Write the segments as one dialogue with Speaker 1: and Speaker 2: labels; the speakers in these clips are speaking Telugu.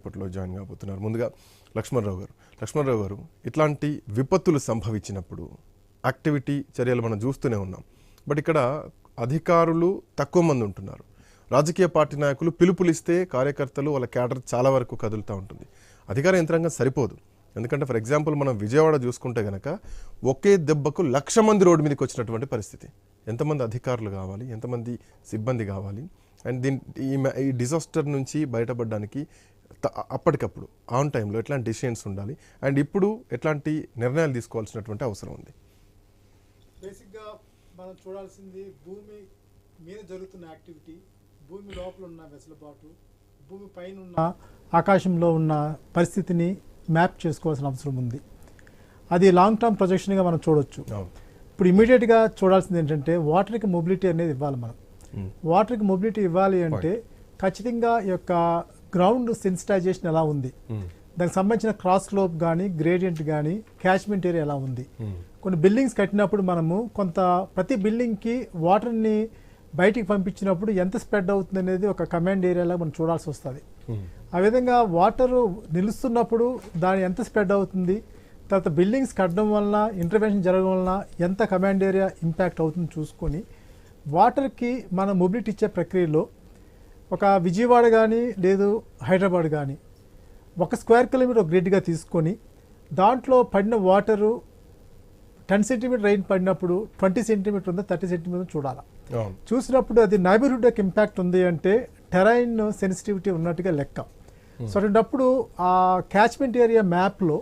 Speaker 1: ఇప్పట్లో జాయిన్ కాబోతున్నారు. ముందుగా లక్ష్మణరావు గారు ఇట్లాంటి విపత్తులు సంభవించినప్పుడు యాక్టివిటీ చర్యలు మనం చూస్తూనే ఉన్నాం. బట్ ఇక్కడ అధికారులు తక్కువ మంది ఉంటున్నారు. రాజకీయ పార్టీ నాయకులు పిలుపులు ఇస్తే కార్యకర్తలు వాళ్ళ క్యాడర్ చాలా వరకు కదులుతూ ఉంటుంది. అధికార యంత్రాంగం సరిపోదు. ఎందుకంటే ఫర్ ఎగ్జాంపుల్ మనం విజయవాడ చూసుకుంటే కనుక ఒకే దెబ్బకు 1,00,000 మంది రోడ్డు మీదకి వచ్చినటువంటి పరిస్థితి. ఎంతమంది అధికారులు కావాలి, ఎంతమంది సిబ్బంది కావాలి, అండ్ ఈ డిజాస్టర్ నుంచి బయటపడడానికి అప్పటికప్పుడు ఆన్ టైంలో ఎట్లాంటి డిసిషన్స్ ఉండాలి, అండ్ ఇప్పుడు ఎట్లాంటి నిర్ణయాలు తీసుకోవాల్సినటువంటి అవసరం ఉంది.
Speaker 2: బేసిక్గా మనం చూడాల్సింది భూమి మీద జరుగుతున్న యాక్టివిటీ, భూమి లోపల ఉన్న వెసులుబాటు, భూమి పైన ఉన్న ఆకాశంలో ఉన్న పరిస్థితిని మ్యాప్ చేసుకోవాల్సిన అవసరం ఉంది. అది లాంగ్ టర్మ్ ప్రొజెక్షన్గా మనం చూడొచ్చు. ఇప్పుడు ఇమీడియట్గా చూడాల్సింది ఏంటంటే వాటర్కి మొబిలిటీ అనేది ఇవ్వాలి. మనం వాటర్కి మొబిలిటీ ఇవ్వాలి అంటే ఖచ్చితంగా ఈ యొక్క గ్రౌండ్ సెన్సిటైజేషన్ ఎలా ఉంది, దానికి సంబంధించిన క్రాస్ స్లోప్ కానీ గ్రేడియంట్ కానీ క్యాచ్మెంట్ ఏరియా ఎలా ఉంది. కొన్ని బిల్డింగ్స్ కట్టినప్పుడు మనము ప్రతి బిల్డింగ్కి వాటర్ని బయటికి పంపించినప్పుడు ఎంత స్ప్రెడ్ అవుతుంది అనేది ఒక కమాండ్ ఏరియాలో మనం చూడాల్సి వస్తుంది. ఆ విధంగా వాటర్ నిలుస్తున్నప్పుడు దాని ఎంత స్ప్రెడ్ అవుతుంది, తర్వాత బిల్డింగ్స్ కట్టడం వలన ఇంటర్వెన్షన్ జరగడం వలన ఎంత కమాండ్ ఏరియా ఇంపాక్ట్ అవుతుంది చూసుకొని వాటర్కి మనం మొబిలిటీ ఇచ్చే ప్రక్రియలో ఒక విజయవాడ కానీ లేదు హైదరాబాద్ కానీ 1 స్క్వేర్ కిలోమీటర్ గ్రిడ్గా తీసుకొని దాంట్లో పడిన వాటరు 10 సెంటీమీటర్ రైన్ పడినప్పుడు 20 సెంటీమీటర్ ఉందా 30 సెంటీమీటర్ చూడాలి. చూసినప్పుడు అది నైబర్హుడ్ యొక్క ఇంపాక్ట్ ఉంది అంటే టెరైన్ సెన్సిటివిటీ ఉన్నట్టుగా లెక్క. సో అటువంటిప్పుడు ఆ క్యాచ్మెంట్ ఏరియా మ్యాప్లో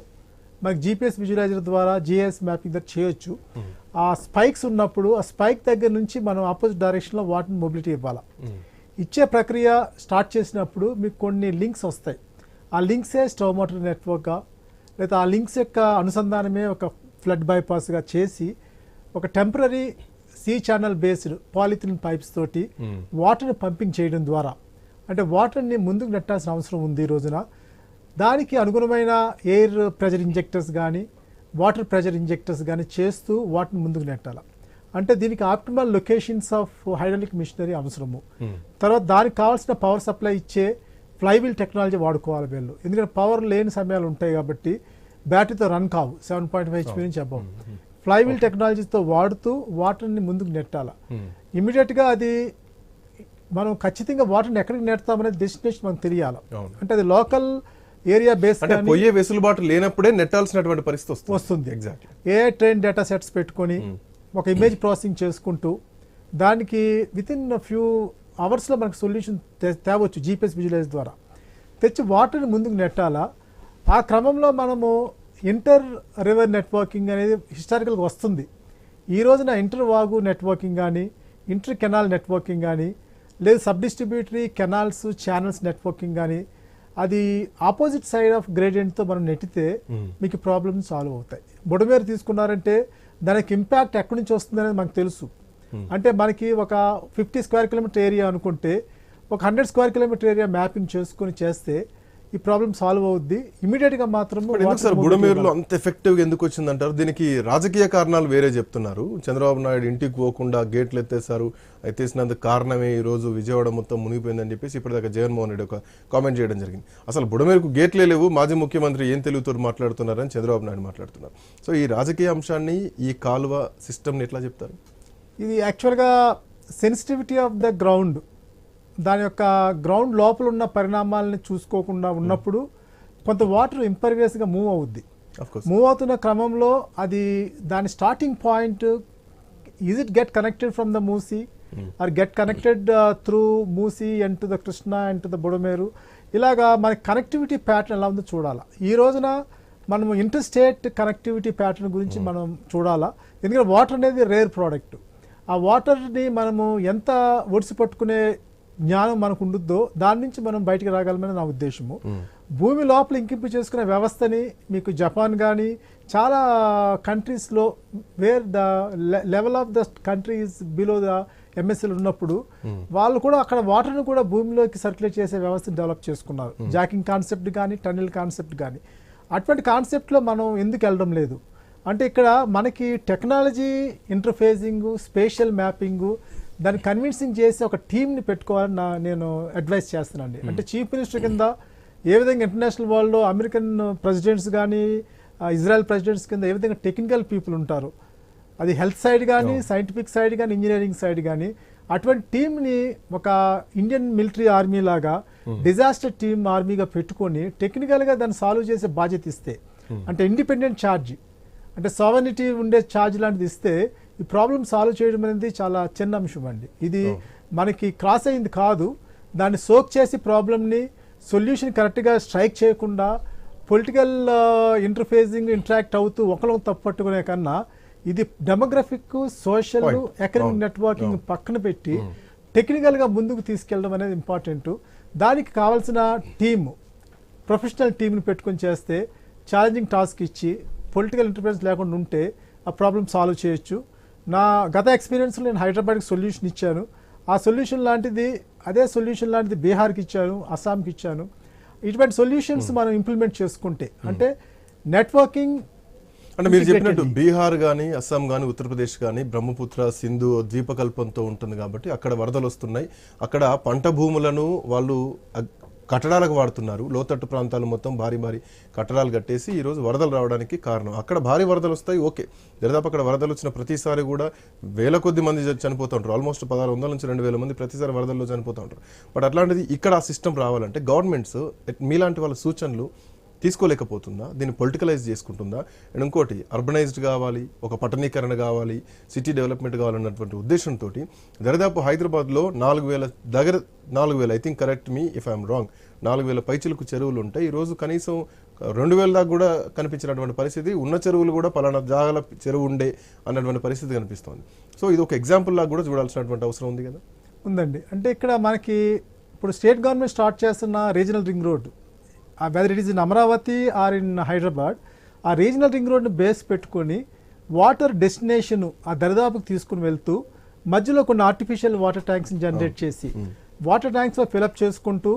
Speaker 2: మనకి జీపీఎస్ విజువలైజర్ ద్వారా జిఐఎస్ మ్యాపింగ్ ద్వారా చేయొచ్చు. ఆ స్పైక్స్ ఉన్నప్పుడు ఆ స్పైక్ దగ్గర నుంచి మనం ఆపోజిట్ డైరెక్షన్లో వాటర్ మొబిలిటీ ఇవ్వాలి. ఇచ్చే ప్రక్రియ స్టార్ట్ చేసినప్పుడు మీకు కొన్ని లింక్స్ వస్తాయి. ఆ లింక్సే స్టవ్ మోటార్ నెట్వర్క్గా లేదా ఆ లింక్స్ యొక్క అనుసంధానమే ఒక ఫ్లడ్ బైపాస్గా చేసి ఒక temporary C channel based polythene pipes తోటి వాటర్ని పంపింగ్ చేయడం ద్వారా అంటే వాటర్ని ముందుకు నెట్టాల్సిన అవసరం ఉంది ఈ రోజున. దానికి అనుగుణమైన ఎయిర్ ప్రెజర్ ఇంజెక్టర్స్ కానీ వాటర్ ప్రెజర్ ఇంజెక్టర్స్ కానీ చేస్తూ వాటర్ని ముందుకు నెట్టాలి. అంటే దీనికి optimal locations of hydraulic machinery అవసరము. తర్వాత దానికి కావాల్సిన పవర్ సప్లై ఇచ్చే ఫ్లైవీల్ టెక్నాలజీ వాడుకోవాలి వీళ్ళు. ఎందుకంటే పవర్ లేని సమయాలు ఉంటాయి కాబట్టి బ్యాటరీతో రన్ కావు 7.5 HP నుంచి అబౌవ్. ఫ్లైవీల్ టెక్నాలజీతో వాడుతూ వాటర్ని ముందుకు నెట్టాలి. ఇమీడియట్గా అది మనం ఖచ్చితంగా వాటర్ని ఎక్కడికి నెడతామనేది డెస్టినేషన్ మనకు తెలియాలి. అంటే అది లోకల్ ఏరియా బేస్
Speaker 1: పోయే వెసులుబాటు లేనప్పుడే నెట్టాల్సినటువంటి పరిస్థితి
Speaker 2: వస్తుంది. ఏ ట్రైన్ డేటా సెట్స్ పెట్టుకొని ఒక ఇమేజ్ ప్రాసెసింగ్ చేసుకుంటూ దానికి వితిన్ ఫ్యూ అవర్స్లో మనకు సొల్యూషన్ తేవచ్చు జీపీఎస్ విజువలైజ్ ద్వారా తెచ్చి వాటర్ని ముందుకు నెట్టాలా. ఆ క్రమంలో మనము ఇంటర్ రివర్ నెట్వర్కింగ్ అనేది హిస్టారికల్గా వస్తుంది. ఈ రోజున ఇంటర్ వాగు నెట్వర్కింగ్ కానీ ఇంటర్ కెనాల్ నెట్వర్కింగ్ కానీ లేదు sub distributary canals channels networking కానీ అది ఆపోజిట్ సైడ్ ఆఫ్ గ్రేడియంట్తో మనం నెట్టితే మీకు ప్రాబ్లమ్స్ సాల్వ్ అవుతాయి. బుడమేరు తీసుకున్నారంటే దానికి ఇంపాక్ట్ ఎక్కడి నుంచి వస్తుంది అనేది మనకు తెలుసు. అంటే మనకి ఒక 50 స్క్వేర్ కిలోమీటర్ ఏరియా అనుకుంటే ఒక 100 స్క్వేర్ కిలోమీటర్ ఏరియా మ్యాపింగ్ చేసుకుని చేస్తే ఈ ప్రాబ్లమ్ సాల్వ్ అవుద్ది ఇమీడియట్గా. మాత్రం
Speaker 1: బుడమేరులో అంత ఎఫెక్టివ్గా ఎందుకు వచ్చిందంటారు? దీనికి రాజకీయ కారణాలు వేరే చెప్తున్నారు. చంద్రబాబు నాయుడు ఇంటికి పోకుండా గేట్లు ఎత్తేసారు, ఎత్తేసినందుకు కారణమే ఈ రోజు విజయవాడ మొత్తం మునిగిపోయిందని చెప్పేసి ఇప్పటిదాకా జగన్మోహన్ రెడ్డి ఒక కామెంట్ చేయడం జరిగింది. అసలు బుడమేరుకు గేట్లే లేవు, మాజీ ముఖ్యమంత్రి ఏం తెలుగుతో మాట్లాడుతున్నారని చంద్రబాబు నాయుడు మాట్లాడుతున్నారు. సో ఈ రాజకీయ అంశాన్ని ఈ కాలువ సిస్టమ్ని ఎట్లా చెప్తారు?
Speaker 2: ఇది యాక్చువల్గా సెన్సిటివిటీ ఆఫ్ ద గ్రౌండ్, దాని యొక్క గ్రౌండ్ లోపల ఉన్న పరిణామాలని చూసుకోకుండా ఉన్నప్పుడు కొంత వాటర్ ఇంపర్వియస్గా మూవ్ అవుద్ది. మూవ్ అవుతున్న క్రమంలో అది దాని starting point is it get connected from the Musi or get connected through Musi and to the Krishna and to the Budameru. ఇలాగా మన కనెక్టివిటీ ప్యాటర్న్ ఎలా ఉందో చూడాలా. ఈ రోజున మనము ఇంటర్ స్టేట్ కనెక్టివిటీ ప్యాటర్న్ గురించి మనం చూడాలా. ఎందుకంటే వాటర్ అనేది రేర్ ప్రోడక్ట్. ఆ వాటర్ని మనము ఎంత ఒడిసి పట్టుకునే జ్ఞానం మనకు ఉండుద్దో దాని నుంచి మనం బయటికి రాగలమని నా ఉద్దేశము. భూమి లోపల ఇంకింపు చేసుకునే వ్యవస్థని మీకు జపాన్ కానీ చాలా కంట్రీస్లో wear the level of the country is below the MSL ఉన్నప్పుడు వాళ్ళు కూడా అక్కడ వాటర్ని కూడా భూమిలోకి సర్క్యులేట్ చేసే వ్యవస్థను డెవలప్ చేసుకున్నారు. జాకింగ్ కాన్సెప్ట్ కానీ టన్నెల్ కాన్సెప్ట్ కానీ అటువంటి కాన్సెప్ట్లో మనం ఎందుకు వెళ్ళడం లేదు అంటే ఇక్కడ మనకి టెక్నాలజీ ఇంటర్ఫేసింగ్ స్పేషియల్ మ్యాపింగు దాన్ని కన్విన్సింగ్ చేసి ఒక టీమ్ని పెట్టుకోవాలని నేను అడ్వైస్ చేస్తున్నానండి. అంటే చీఫ్ మినిస్టర్ కింద ఏ విధంగా ఇంటర్నేషనల్ వరల్డ్లో అమెరికన్ ప్రెసిడెంట్స్ కానీ ఇజ్రాయెల్ ప్రెసిడెంట్స్ కింద ఏ విధంగా టెక్నికల్ పీపుల్ ఉంటారు, అది హెల్త్ సైడ్ కానీ సైంటిఫిక్ సైడ్ కానీ ఇంజనీరింగ్ సైడ్ కానీ, అటువంటి టీంని ఒక ఇండియన్ మిలిటరీ ఆర్మీ లాగా డిజాస్టర్ టీమ్ ఆర్మీగా పెట్టుకొని టెక్నికల్గా దాన్ని సాల్వ్ చేసే బాధ్యత ఇస్తే, అంటే ఇండిపెండెంట్ ఛార్జ్, అంటే సావర్నిటీ ఉండే ఛార్జ్ లాంటిది ఇస్తే ఈ ప్రాబ్లమ్ సాల్వ్ చేయడం అనేది చాలా చిన్న అంశం అండి. ఇది మనకి క్రాస్ అయింది కాదు, దాన్ని సోక్ చేసి ప్రాబ్లమ్ని సొల్యూషన్ కరెక్ట్గా స్ట్రైక్ చేయకుండా పొలిటికల్ ఇంటర్ఫేసింగ్ ఇంటరాక్ట్ అవుతూ ఒకరికి తప్పు పట్టుకునే కన్నా ఇది డెమోగ్రఫిక్, సోషల్, ఎకనామిక్ నెట్వర్కింగ్ పక్కన పెట్టి టెక్నికల్గా ముందుకు తీసుకెళ్ళడం అనేది ఇంపార్టెంట్. దానికి కావాల్సిన టీమ్, ప్రొఫెషనల్ టీంని పెట్టుకొని చేస్తే, ఛాలెంజింగ్ టాస్క్ ఇచ్చి పొలిటికల్ ఇంటర్ఫరెన్స్ లేకుండా ఉంటే ఆ ప్రాబ్లమ్ సాల్వ్ చేయొచ్చు. నా గత ఎక్స్పీరియన్స్లో నేను హైదరాబాద్కి సొల్యూషన్ ఇచ్చాను. ఆ సొల్యూషన్ లాంటిది, అదే సొల్యూషన్ లాంటిది బీహార్కి ఇచ్చాను, అస్సాంకి ఇచ్చాను. ఇటువంటి సొల్యూషన్స్ మనం ఇంప్లిమెంట్ చేసుకుంటే, అంటే నెట్వర్కింగ్,
Speaker 1: అంటే మీరు చెప్పినట్టు బీహార్ కానీ అస్సాం కానీ ఉత్తరప్రదేశ్ కానీ బ్రహ్మపుత్ర సింధు ద్వీపకల్పంతో ఉంటుంది కాబట్టి అక్కడ వరదలు వస్తున్నాయి. అక్కడ పంట భూములను వాళ్ళు కట్టడాలకు వాడుతున్నారు. లోతట్టు ప్రాంతాలు మొత్తం భారీ భారీ కట్టడాలు కట్టేసి ఈరోజు వరదలు రావడానికి కారణం. అక్కడ భారీ వరదలు వస్తాయి, ఓకే. దాదాపు అక్కడ వరదలు వచ్చిన ప్రతిసారి కూడా వేల కొద్ది మంది చనిపోతూ ఉంటారు. ఆల్మోస్ట్ 1600 నుంచి 2000 మంది ప్రతిసారి వరదల్లో చనిపోతూ ఉంటారు. బట్ అట్లాంటిది ఇక్కడ ఆ సిస్టమ్ రావాలంటే గవర్నమెంట్స్ మీలాంటి వాళ్ళ సూచనలు తీసుకోలేకపోతుందా? దీన్ని పొలిటికలైజ్ చేసుకుంటుందా? అండ్ ఇంకోటి అర్బనైజ్డ్ కావాలి, ఒక పట్టణీకరణ కావాలి, సిటీ డెవలప్మెంట్ కావాలన్నటువంటి ఉద్దేశంతో దరిదాపు హైదరాబాద్లో 4000 I think, correct me if I'm wrong, 4000 పైచిలకు చెరువులు ఉంటాయి. ఈరోజు కనీసం 2000 దాకా కూడా కనిపించినటువంటి పరిస్థితి, ఉన్న చెరువులు కూడా పలానా జాగల చెరువు ఉండే అన్నటువంటి పరిస్థితి కనిపిస్తోంది. సో ఇది ఒక ఎగ్జాంపుల్ లాగా కూడా చూడాల్సినటువంటి అవసరం ఉంది కదా.
Speaker 2: ఉందండి. అంటే ఇక్కడ మనకి ఇప్పుడు స్టేట్ గవర్నమెంట్ స్టార్ట్ చేస్తున్న regional ring road, whether it is in Amaravati or in Hyderabad, ఆ రీజనల్ రింగ్ రోడ్ని బేస్ పెట్టుకొని వాటర్ డెస్టినేషన్ ఆ దరిదాపుకు తీసుకుని వెళ్తూ మధ్యలో కొన్ని ఆర్టిఫిషియల్ వాటర్ ట్యాంక్స్ని జనరేట్ చేసి వాటర్ ట్యాంక్స్లో ఫిలప్ చేసుకుంటూ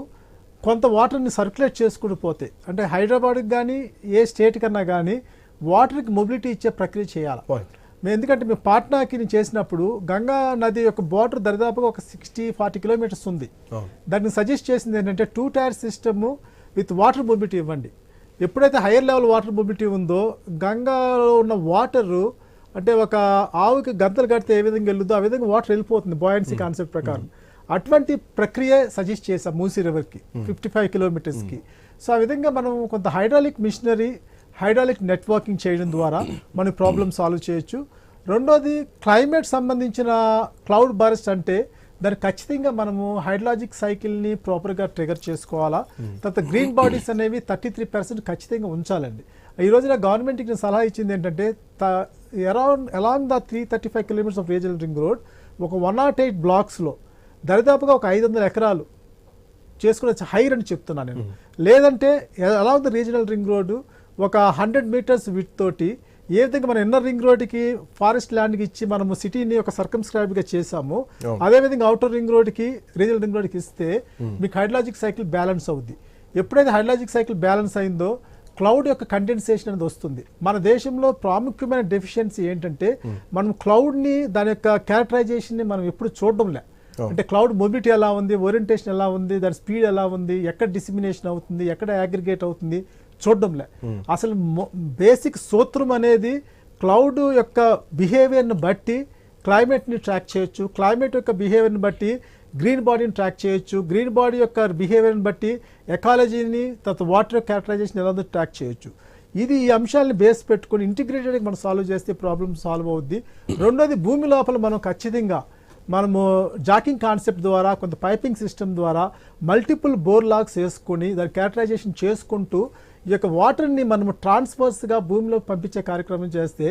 Speaker 2: కొంత వాటర్ని సర్క్యులేట్ చేసుకుంటూ పోతే, అంటే హైదరాబాద్కి కానీ ఏ స్టేట్ కన్నా కానీ వాటర్కి మొబిలిటీ ఇచ్చే ప్రక్రియ చేయాలి. ఎందుకంటే మేము పాట్నాకి నేను చేసినప్పుడు గంగా నది యొక్క బార్డర్ దరిదాపుగా ఒక 60-40 కిలోమీటర్స్ ఉంది. దాన్ని సజెస్ట్ చేసింది ఏంటంటే 2 tyre system with water mobility ఇవ్వండి. ఎప్పుడైతే హైయర్ లెవెల్ వాటర్ మొబిలిటీ ఉందో గంగాలో ఉన్న వాటరు, అంటే ఒక ఆవుకి గంతలు కడితే ఏ విధంగా వెళ్ళుద్దో ఆ విధంగా వాటర్ వెళ్ళిపోతుంది బయాన్సీ కాన్సెప్ట్ ప్రకారం. అటువంటి ప్రక్రియ సజెస్ట్ చేసాం మూసీ రివర్కి 55 కిలోమీటర్స్కి. సో ఆ విధంగా మనం కొంత హైడ్రాలిక్ మిషనరీ, హైడ్రాలిక్ నెట్వర్కింగ్ చేయడం ద్వారా మన ప్రాబ్లమ్ సాల్వ్ చేయొచ్చు. రెండోది క్లైమేట్ సంబంధించిన క్లౌడ్ బర్స్ట్, అంటే దాన్ని ఖచ్చితంగా మనము హైడ్రాలజిక్ సైకిల్ని ప్రాపర్గా ట్రిగర్ చేసుకోవాలా. తర్వాత గ్రీన్ బాడీస్ అనేవి 33% ఖచ్చితంగా ఉంచాలండి. ఈ రోజున గవర్నమెంట్కి నేను సలహా ఇచ్చింది ఏంటంటే along the 335 kilometres of regional ring road ఒక 108 బ్లాక్స్లో దరిదాపుగా ఒక 500 ఎకరాలు చేసుకునే హైర్ అని చెప్తున్నాను నేను. లేదంటే along the regional ring road ఒక 100 మీటర్స్ విత్ తోటి ఏ విధంగా మన ఇన్నర్ రింగ్ రోడ్కి ఫారెస్ట్ ల్యాండ్కి ఇచ్చి మనము సిటీని ఒక సర్కమ్స్క్రైబ్గా చేసాము, అదేవిధంగా అవుటర్ రింగ్ రోడ్కి రీజనల్ రింగ్ రోడ్కి ఇస్తే మీకు హైడ్రాలజిక్ సైకిల్ బ్యాలెన్స్ అవుద్ది. ఎప్పుడైతే హైడ్రాలజిక్ సైకిల్ బ్యాలెన్స్ అయిందో క్లౌడ్ యొక్క కండెన్సేషన్ అనేది వస్తుంది. మన దేశంలో ప్రాముఖ్యమైన డెఫిషియన్సీ ఏంటంటే మనం క్లౌడ్ని, దాని యొక్క క్యారెక్టరైజేషన్ని మనం ఎప్పుడు చూడడంలే. అంటే క్లౌడ్ మొబిలిటీ ఎలా ఉంది, ఓరియంటేషన్ ఎలా ఉంది, దాని స్పీడ్ ఎలా ఉంది, ఎక్కడ డిసిమినేషన్ అవుతుంది, ఎక్కడ అగ్రిగేట్ అవుతుంది చూడడంలే. అసలు బేసిక్ సూత్రం అనేది క్లౌడ్ యొక్క బిహేవియర్ని బట్టి క్లైమేట్ని ట్రాక్ చేయొచ్చు, క్లైమేట్ యొక్క బిహేవియర్ని బట్టి గ్రీన్ బాడీని ట్రాక్ చేయొచ్చు, గ్రీన్ బాడీ యొక్క బిహేవియర్ని బట్టి ఎకాలజీని, తర్వాత వాటర్ యొక్క క్యారెక్టరైజేషన్ ఎలా ట్రాక్ చేయొచ్చు. ఇది ఈ అంశాలను బేస్ పెట్టుకుని ఇంటిగ్రేటెడ్గా మనం సాల్వ్ చేస్తే ప్రాబ్లమ్ సాల్వ్ అవుద్ది. రెండోది భూమి లోపల మనం ఖచ్చితంగా మనము జాకింగ్ కాన్సెప్ట్ ద్వారా, కొంత పైపింగ్ సిస్టమ్ ద్వారా మల్టిపుల్ బోర్ లాగ్స్ వేసుకొని దాని క్యారెక్టరైజేషన్ చేసుకుంటూ ఈ యొక్క వాటర్ని మనము ట్రాన్స్ఫర్స్గా భూమిలోకి పంపించే కార్యక్రమం చేస్తే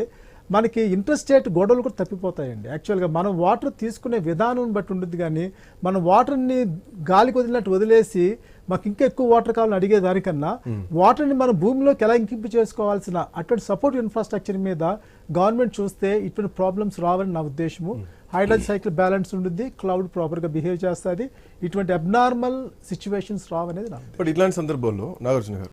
Speaker 2: మనకి ఇంటర్స్టేట్ గొడవలు కూడా తప్పిపోతాయండి. యాక్చువల్గా మనం వాటర్ తీసుకునే విధానం బట్టి ఉంటుంది, కానీ మనం వాటర్ని గాలికి వదిలినట్టు వదిలేసి మాకు ఇంకా ఎక్కువ వాటర్ కావాలని అడిగే దానికన్నా వాటర్ని మనం భూమిలోకి ఎలా ఇంకింపు చేసుకోవాల్సిన అటువంటి సపోర్ట్ ఇన్ఫ్రాస్ట్రక్చర్ మీద గవర్నమెంట్ చూస్తే ఇటువంటి ప్రాబ్లమ్స్ రావని నా ఉద్దేశము. హైడ్రాలజిక్ సైకిల్ బ్యాలెన్స్ ఉంటుంది, క్లౌడ్ ప్రాపర్గా బిహేవ్ చేస్తుంది, ఇటువంటి అబ్నార్మల్ సిచ్యువేషన్స్ రావనేది నా ఉద్దేశం.
Speaker 1: బట్ ఇట్లాంటి సందర్భంలో నాగార్జున గారు